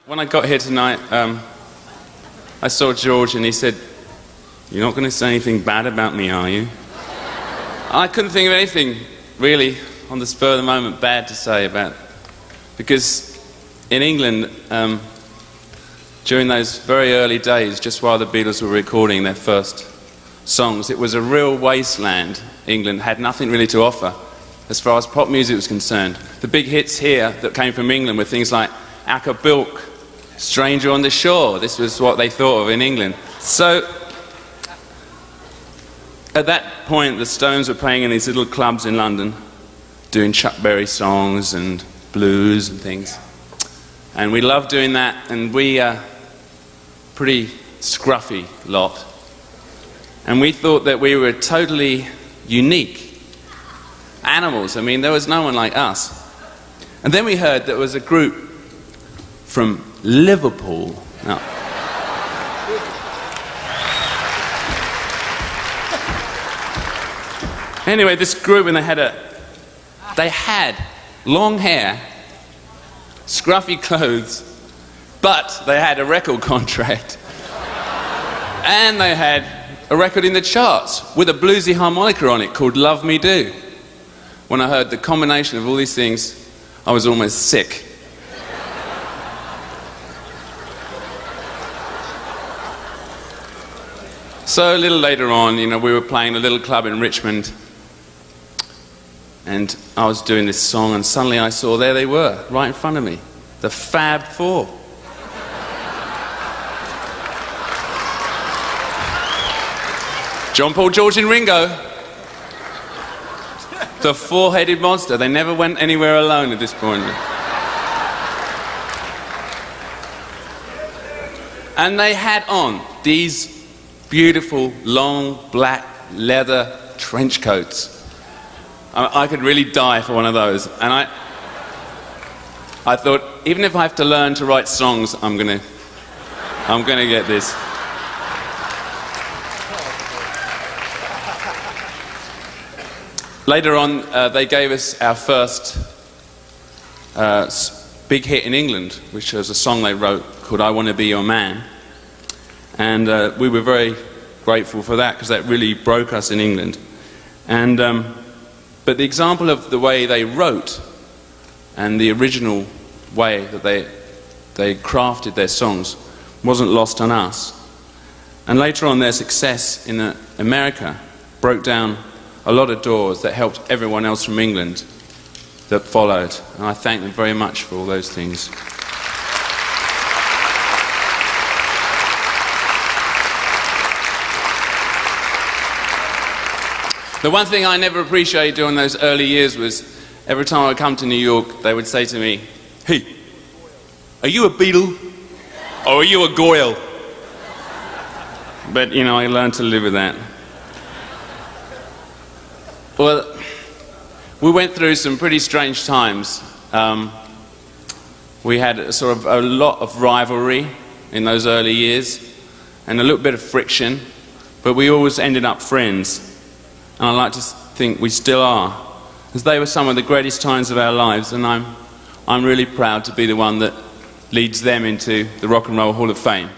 When I got here tonight, I saw George and he said, "You're not going to say anything bad about me, are you?" I couldn't think of anything really on the spur of the moment bad to say about, because in England, during those very early days, just while the Beatles were recording their first songs, it was a real wasteland. England had nothing really to offer as far as pop music was concerned. The big hits here that came from England were things like Bilk, Stranger on the Shore. This was what they thought of in England. So at that point, the Stones were playing in these little clubs in London, doing Chuck Berry songs and blues and things. And we loved doing that, and we pretty scruffy lot. And we thought that we were totally unique animals. I mean, there was no one like us. And then we heard there was a group from Liverpool. No. Anyway, this group, and they had long hair, scruffy clothes, but they had a record contract. And they had a record in the charts with a bluesy harmonica on it called Love Me Do. When I heard the combination of all these things, I was almost sick. So a little later on, you know, we were playing a little club in Richmond, and I was doing this song, and suddenly I saw there they were, right in front of me, the Fab Four. John, Paul, George and Ringo. The four-headed monster. They never went anywhere alone at this point. And they had on these beautiful, long, black, leather trench coats. I could really die for one of those. And I thought, even if I have to learn to write songs, I'm gonna get this. Later on, they gave us our first big hit in England, which was a song they wrote called I Want to Be Your Man. And we were very grateful for that, because that really broke us in England. And but the example of the way they wrote and the original way that they crafted their songs wasn't lost on us. And later on, their success in America broke down a lot of doors that helped everyone else from England that followed. And I thank them very much for all those things. The one thing I never appreciated during those early years was every time I would come to New York, they would say to me, "Hey, are you a Beatle? Or are you a Goyle?" But, you know, I learned to live with that. Well, we went through some pretty strange times. We had a lot of rivalry in those early years, and a little bit of friction, but we always ended up friends. And I like to think we still are, as they were some of the greatest times of our lives, and I'm really proud to be the one that leads them into the Rock and Roll Hall of Fame.